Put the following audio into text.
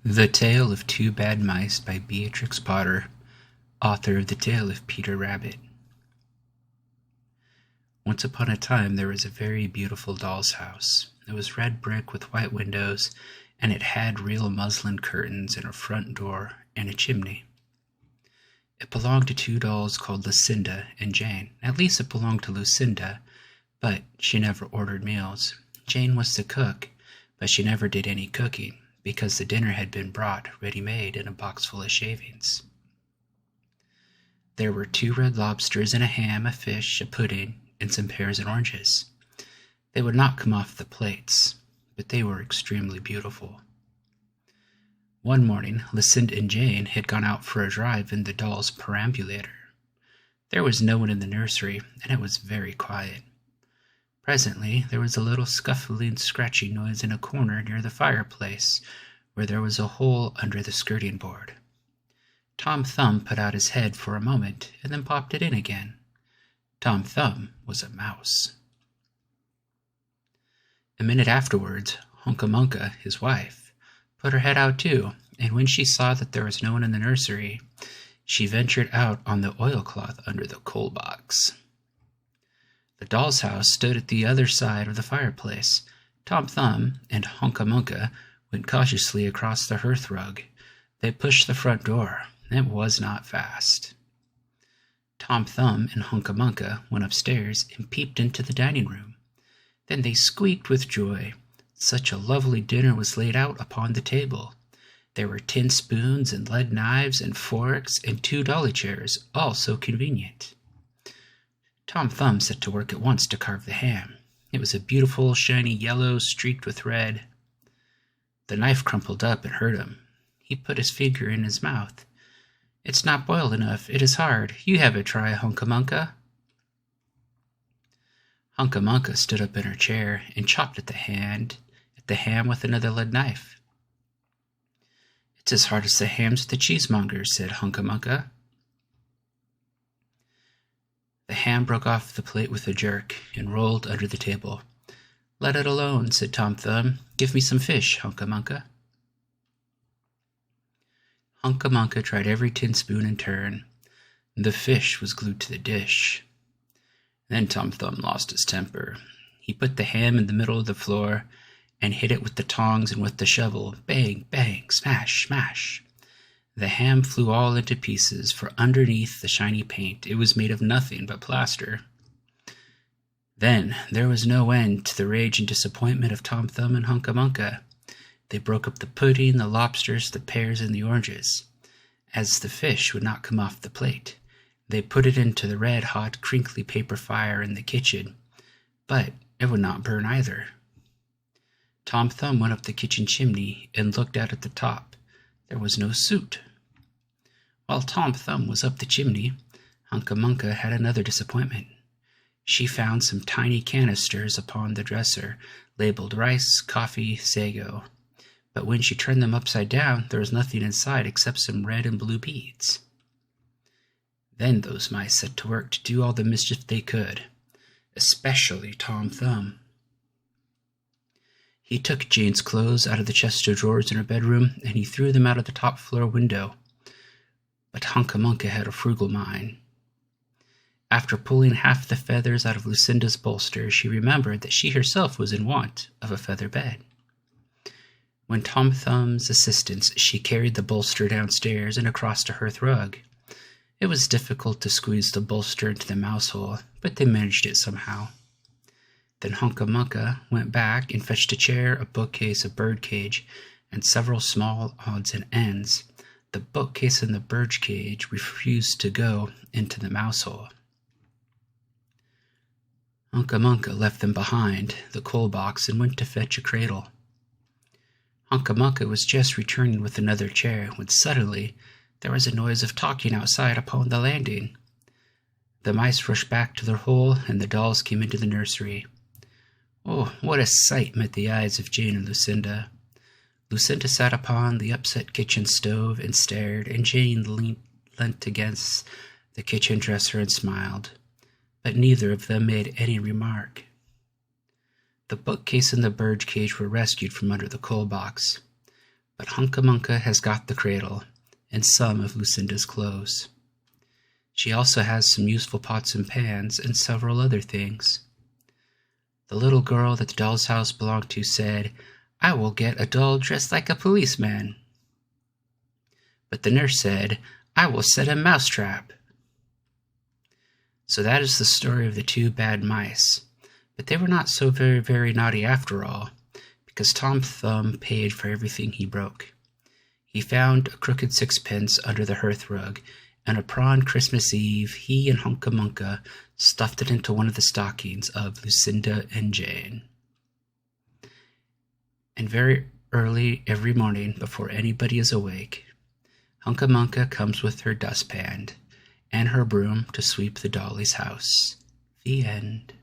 The Tale of Two Bad Mice by Beatrix Potter, author of The Tale of Peter Rabbit. Once upon a time there was a very beautiful doll's house. It was red brick with white windows, and it had real muslin curtains and a front door and a chimney. It belonged to two dolls called Lucinda and Jane. At least it belonged to Lucinda, but she never ordered meals. Jane was the cook, but she never did any cooking, because the dinner had been brought ready-made in a box full of shavings. There were 2 red lobsters and a ham, a fish, a pudding, and some pears and oranges. They would not come off the plates, but they were extremely beautiful. One morning, Lucinda and Jane had gone out for a drive in the doll's perambulator. There was no one in the nursery, and it was very quiet. Presently, there was a little scuffling, scratching noise in a corner near the fireplace, where there was a hole under the skirting board. Tom Thumb put out his head for a moment, and then popped it in again. Tom Thumb was a mouse. A minute afterwards, Hunca-Munca, his wife, put her head out too, and when she saw that there was no one in the nursery, she ventured out on the oilcloth under the coal box. The doll's house stood at the other side of the fireplace. Tom Thumb and Hunca-Munca went cautiously across the hearthrug. They pushed the front door. It was not fast. Tom Thumb and Hunca-Munca went upstairs and peeped into the dining room. Then they squeaked with joy. Such a lovely dinner was laid out upon the table. There were tin spoons and lead knives and forks and 2 dolly chairs, all so convenient. Tom Thumb set to work at once to carve the ham. It was a beautiful, shiny yellow, streaked with red. The knife crumpled up and hurt him. He put his finger in his mouth. "It's not boiled enough. It is hard. You have a try, Hunca-Munca." Hunca-Munca stood up in her chair and chopped at the ham with another lead knife. "It's as hard as the hams at the cheesemongers," said Hunca-Munca. The ham broke off the plate with a jerk and rolled under the table. "Let it alone," said Tom Thumb. "Give me some fish, Hunca-Munca." Hunca-Munca tried every tin spoon in turn. The fish was glued to the dish. Then Tom Thumb lost his temper. He put the ham in the middle of the floor and hit it with the tongs and with the shovel. Bang, bang, smash, smash. The ham flew all into pieces, for underneath the shiny paint it was made of nothing but plaster. Then there was no end to the rage and disappointment of Tom Thumb and Hunca-Munca. They broke up the pudding, the lobsters, the pears, and the oranges. As the fish would not come off the plate, they put it into the red-hot, crinkly paper fire in the kitchen, but it would not burn either. Tom Thumb went up the kitchen chimney and looked out at the top. There was no soot. While Tom Thumb was up the chimney, Hunca-Munca had another disappointment. She found some tiny canisters upon the dresser, labeled rice, coffee, sago. But when she turned them upside down, there was nothing inside except some red and blue beads. Then those mice set to work to do all the mischief they could, especially Tom Thumb. He took Jane's clothes out of the chest of drawers in her bedroom, and he threw them out of the top floor window. But Hunca-Munca had a frugal mind. After pulling half the feathers out of Lucinda's bolster, she remembered that she herself was in want of a feather bed. When Tom Thumb's assistance, she carried the bolster downstairs and across the hearthrug. It was difficult to squeeze the bolster into the mouse hole, but they managed it somehow. Then Hunca-Munca went back and fetched a chair, a bookcase, a birdcage, and several small odds and ends. The bookcase and the birdcage refused to go into the mouse hole. Hunca-Munca left them behind, the coal box, and went to fetch a cradle. Hunca-Munca was just returning with another chair when suddenly there was a noise of talking outside upon the landing. The mice rushed back to their hole, and the dolls came into the nursery. Oh, what a sight met the eyes of Jane and Lucinda. Lucinda sat upon the upset kitchen stove and stared, and Jane leant against the kitchen dresser and smiled. But neither of them made any remark. The bookcase and the birdcage were rescued from under the coal box, but Hunca has got the cradle and some of Lucinda's clothes. She also has some useful pots and pans and several other things. The little girl that the doll's house belonged to said, "I will get a doll dressed like a policeman." But the nurse said, "I will set a mousetrap." So that is the story of the two bad mice. But they were not so very, very naughty after all, because Tom Thumb paid for everything he broke. He found a crooked sixpence under the hearth rug, and upon Christmas Eve he and Hunca stuffed it into one of the stockings of Lucinda and Jane. And very early every morning, before anybody is awake, Hunca comes with her dustpan and her broom to sweep the dolly's house. The end.